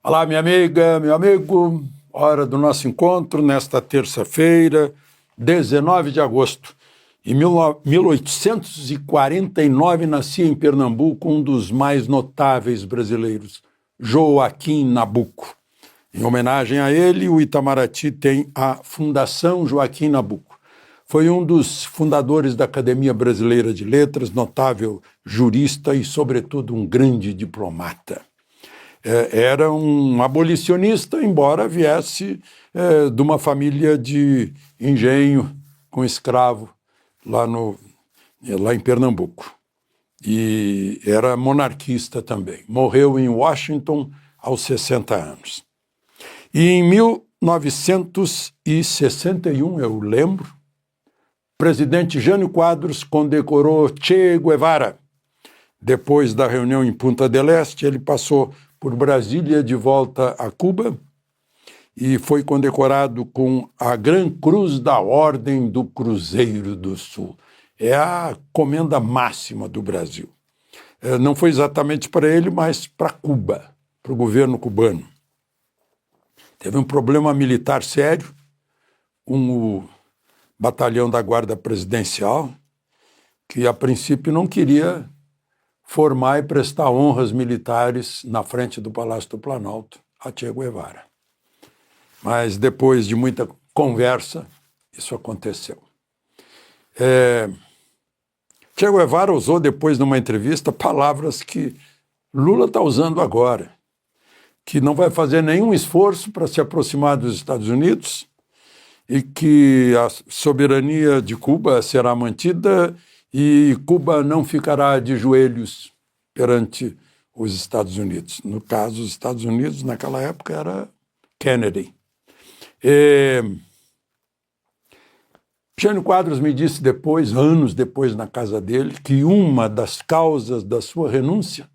Olá, minha amiga, meu amigo, hora do nosso encontro nesta terça-feira, 19 de agosto. Em 1849 nascia em Pernambuco um dos mais notáveis brasileiros, Joaquim Nabuco. Em homenagem a ele, o Itamaraty tem a Fundação Joaquim Nabuco. Foi um dos fundadores da Academia Brasileira de Letras, notável jurista e, sobretudo, um grande diplomata. Era um abolicionista, embora viesse de uma família de engenho com escravo lá em Pernambuco. E era monarquista também. Morreu em Washington aos 60 anos. E em 1961, eu lembro, o presidente Jânio Quadros condecorou Che Guevara. Depois da reunião em Punta del Este, ele passou por Brasília de volta a Cuba e foi condecorado com a Gran Cruz da Ordem do Cruzeiro do Sul. É a comenda máxima do Brasil. Não foi exatamente para ele, mas para Cuba, para o governo cubano. Teve um problema militar sério, o batalhão da Guarda Presidencial, que a princípio não queria formar e prestar honras militares na frente do Palácio do Planalto a Che Guevara. Mas depois de muita conversa, isso aconteceu. Che Guevara usou depois numa entrevista palavras que Lula está usando agora, que não vai fazer nenhum esforço para se aproximar dos Estados Unidos e que a soberania de Cuba será mantida e Cuba não ficará de joelhos perante os Estados Unidos. No caso, os Estados Unidos, naquela época, era Kennedy. Jânio Quadros me disse depois, anos depois, na casa dele, que uma das causas da sua renúncia,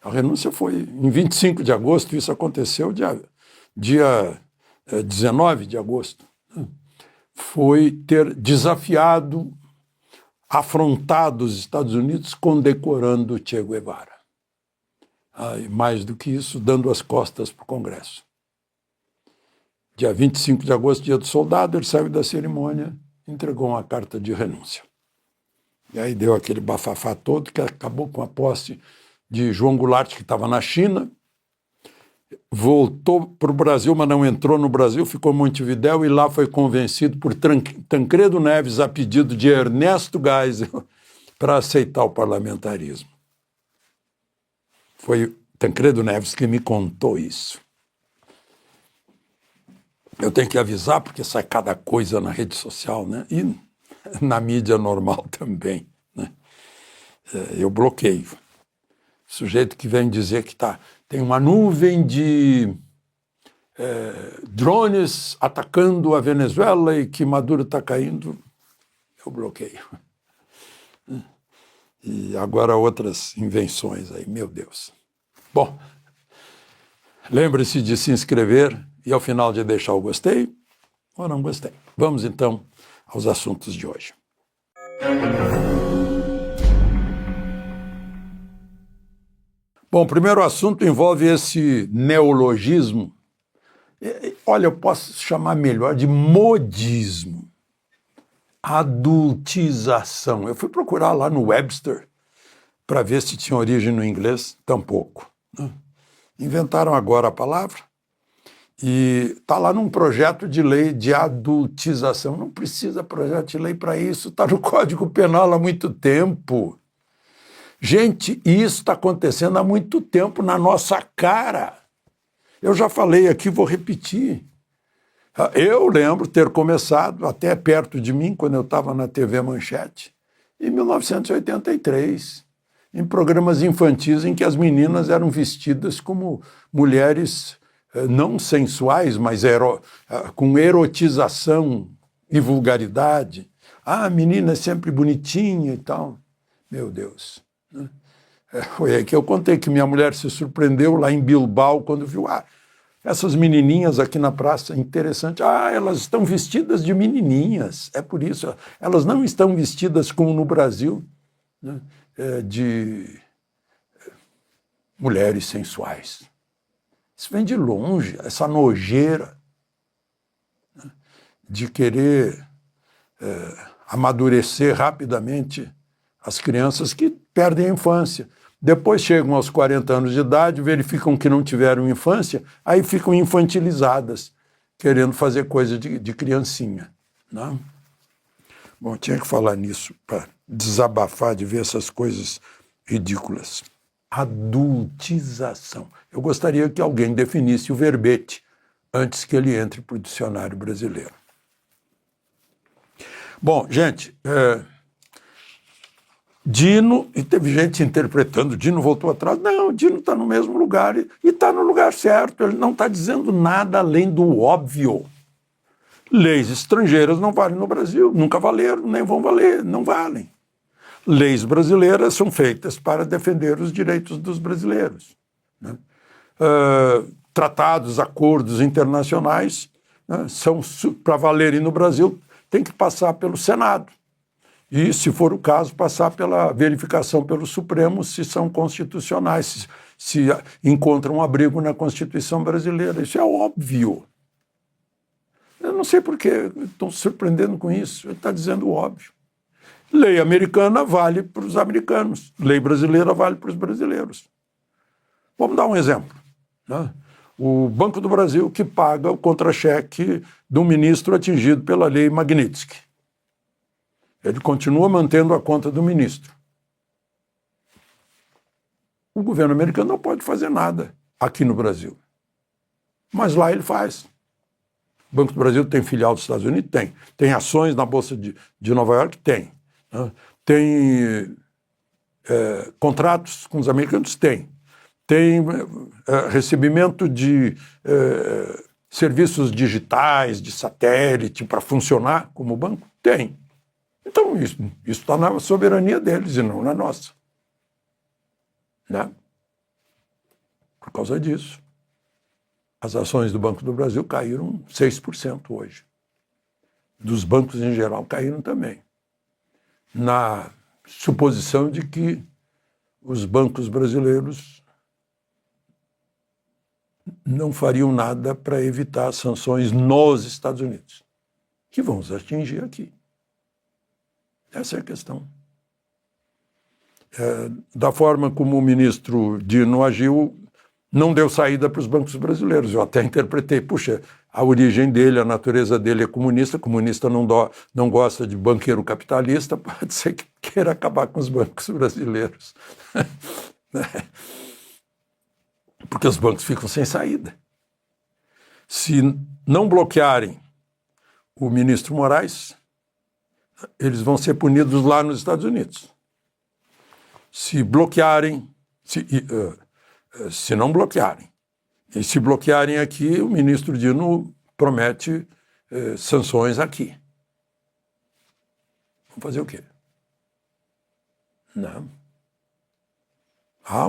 a renúncia foi em 25 de agosto, isso aconteceu dia 19 de agosto, foi ter desafiado, afrontado os Estados Unidos condecorando Che Guevara. E mais do que isso, dando as costas para o Congresso. Dia 25 de agosto, dia do soldado, ele saiu da cerimônia, entregou uma carta de renúncia. E aí deu aquele bafafá todo que acabou com a posse de João Goulart, que estava na China, voltou para o Brasil, mas não entrou no Brasil, ficou em Montevidéu e lá foi convencido por Tancredo Neves, a pedido de Ernesto Geisel, para aceitar o parlamentarismo. Foi Tancredo Neves que me contou isso. Eu tenho que avisar, porque sai cada coisa na rede social, né? E na mídia normal também, né? Eu bloqueio. Sujeito que vem dizer que tem uma nuvem de drones atacando a Venezuela e que Maduro está caindo, eu bloqueio. E agora outras invenções aí, meu Deus. Bom, lembre-se de se inscrever e ao final de deixar o gostei ou não gostei. Vamos então aos assuntos de hoje. Bom, o primeiro assunto envolve esse neologismo. Olha, eu posso chamar melhor de modismo. Adultização. Eu fui procurar lá no Webster para ver se tinha origem no inglês, tampouco. Inventaram agora a palavra e está lá num projeto de lei de adultização. Não precisa projeto de lei para isso, está no Código Penal há muito tempo. Gente, isso está acontecendo há muito tempo na nossa cara. Eu já falei aqui, vou repetir. Eu lembro ter começado, até perto de mim, quando eu estava na TV Manchete, em 1983, em programas infantis em que as meninas eram vestidas como mulheres não sensuais, mas com erotização e vulgaridade. A menina é sempre bonitinha e tal. Meu Deus. Foi aí que eu contei que minha mulher se surpreendeu lá em Bilbao quando viu essas menininhas aqui na praça, interessante. Elas estão vestidas de menininhas, é por isso. Elas não estão vestidas como no Brasil, né, de mulheres sensuais. Isso vem de longe, essa nojeira, né, de querer amadurecer rapidamente as crianças que perdem a infância. Depois chegam aos 40 anos de idade, verificam que não tiveram infância, aí ficam infantilizadas, querendo fazer coisa de criancinha, né? Bom, tinha que falar nisso para desabafar de ver essas coisas ridículas. Adultização. Eu gostaria que alguém definisse o verbete antes que ele entre para o dicionário brasileiro. Bom, gente, Dino, e teve gente interpretando, Dino voltou atrás. Não, Dino está no mesmo lugar e está no lugar certo. Ele não está dizendo nada além do óbvio. Leis estrangeiras não valem no Brasil, nunca valeram, nem vão valer, não valem. Leis brasileiras são feitas para defender os direitos dos brasileiros, né? Tratados, acordos internacionais, né, são para valerem no Brasil, tem que passar pelo Senado. E, se for o caso, passar pela verificação pelo Supremo se são constitucionais, se encontram um abrigo na Constituição brasileira. Isso é óbvio. Eu não sei por que estão se surpreendendo com isso. Ele está dizendo o óbvio. Lei americana vale para os americanos. Lei brasileira vale para os brasileiros. Vamos dar um exemplo, né? O Banco do Brasil que paga o contra-cheque do ministro atingido pela lei Magnitsky. Ele continua mantendo a conta do ministro. O governo americano não pode fazer nada aqui no Brasil. Mas lá ele faz. O Banco do Brasil tem filial dos Estados Unidos? Tem. Tem ações na Bolsa de Nova York? Tem. Tem contratos com os americanos? Tem. Tem recebimento de serviços digitais, de satélite, para funcionar como banco? Tem. Então, isso está na soberania deles e não na nossa, né? Por causa disso, as ações do Banco do Brasil caíram 6% hoje. Dos bancos em geral caíram também, na suposição de que os bancos brasileiros não fariam nada para evitar sanções nos Estados Unidos, que vão os atingir aqui. Essa é a questão. Da forma como o ministro Dino agiu, não deu saída para os bancos brasileiros. Eu até interpretei, puxa, a origem dele, a natureza dele é comunista, comunista não gosta de banqueiro capitalista, pode ser que queira acabar com os bancos brasileiros. Porque os bancos ficam sem saída. Se não bloquearem o ministro Moraes, eles vão ser punidos lá nos Estados Unidos. Se bloquearem, se não bloquearem, e se bloquearem aqui, o ministro Dino promete sanções aqui. Vamos fazer o quê? Não. Há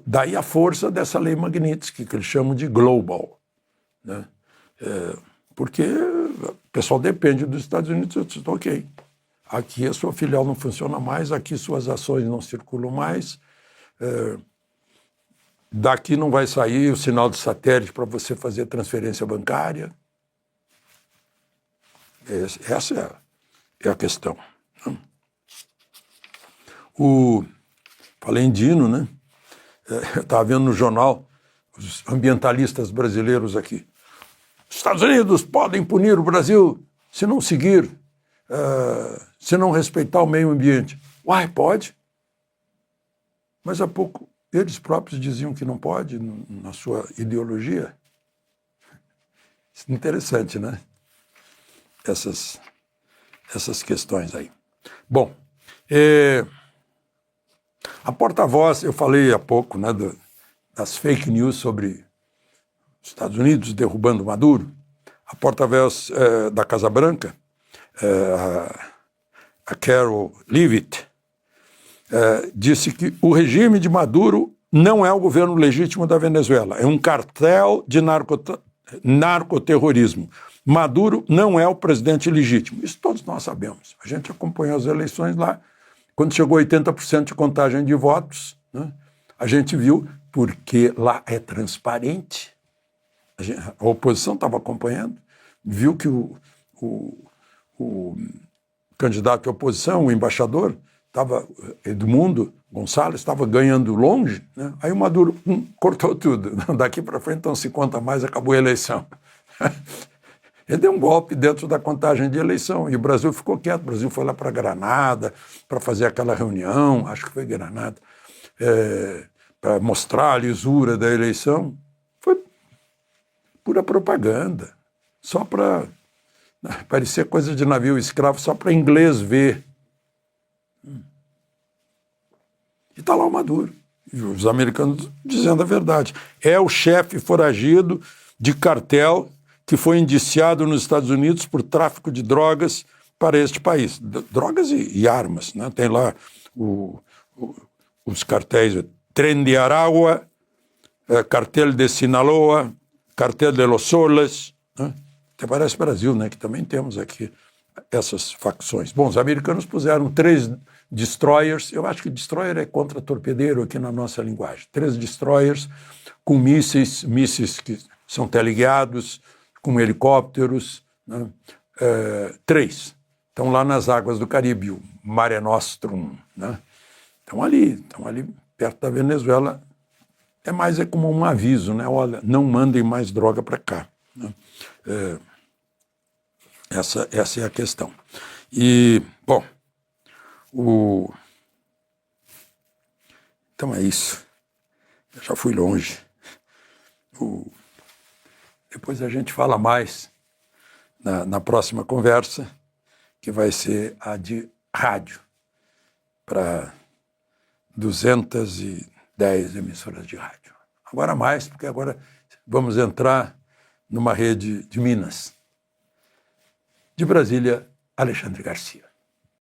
daí a força dessa lei Magnitsky, que eles chamam de global, né? Porque o pessoal depende dos Estados Unidos. Eu disse, ok, aqui a sua filial não funciona mais, aqui suas ações não circulam mais, daqui não vai sair o sinal de satélite para você fazer transferência bancária. Essa é a questão. Falei em Dino, né? Eu estava vendo no jornal os ambientalistas brasileiros aqui. Os Estados Unidos podem punir o Brasil se não seguir, se não respeitar o meio ambiente. Uai, pode. Mas há pouco eles próprios diziam que não pode, na sua ideologia. Isso é interessante, né? Essas questões aí. Bom, a porta-voz, eu falei há pouco, né, das fake news sobre os Estados Unidos derrubando Maduro. A porta-voz da Casa Branca, a Carol Leavitt, disse que o regime de Maduro não é o governo legítimo da Venezuela, é um cartel de narcoterrorismo. Maduro não é o presidente legítimo. Isso todos nós sabemos. A gente acompanhou as eleições lá. Quando chegou a 80% de contagem de votos, né, a gente viu, porque lá é transparente. A oposição estava acompanhando, viu que o candidato à oposição, o embaixador, Edmundo Gonçalves, estava ganhando longe, né? Aí o Maduro cortou tudo. Daqui para frente não se conta mais, acabou a eleição. Ele deu um golpe dentro da contagem de eleição e o Brasil ficou quieto. O Brasil foi lá para Granada para fazer aquela reunião, acho que foi Granada, para mostrar a lisura da eleição. Foi pura propaganda, só para parecer coisa de navio escravo, só para inglês ver. E está lá o Maduro, e os americanos dizendo a verdade. É o chefe foragido de cartel que foi indiciado nos Estados Unidos por tráfico de drogas para este país. Drogas e armas, né? Tem lá os cartéis Tren de Aragua, Cartel de Sinaloa, Cartel de Los Soles, né? Até parece Brasil, né? Que também temos aqui essas facções. Bom, os americanos puseram 3 destroyers, eu acho que destroyer é contra torpedeiro aqui na nossa linguagem, 3 destroyers com mísseis que são teleguiados, com helicópteros, né? 3. Estão lá nas águas do Caribe, o Mare Nostrum, né? Estão ali perto da Venezuela. É como um aviso, né? Olha, não mandem mais droga para cá, né? Essa é a questão. E, bom, então é isso. Eu já fui longe. Depois a gente fala mais na próxima conversa, que vai ser a de rádio, para 210 emissoras de rádio. Agora mais, porque agora vamos entrar numa rede de Minas. De Brasília, Alexandre Garcia.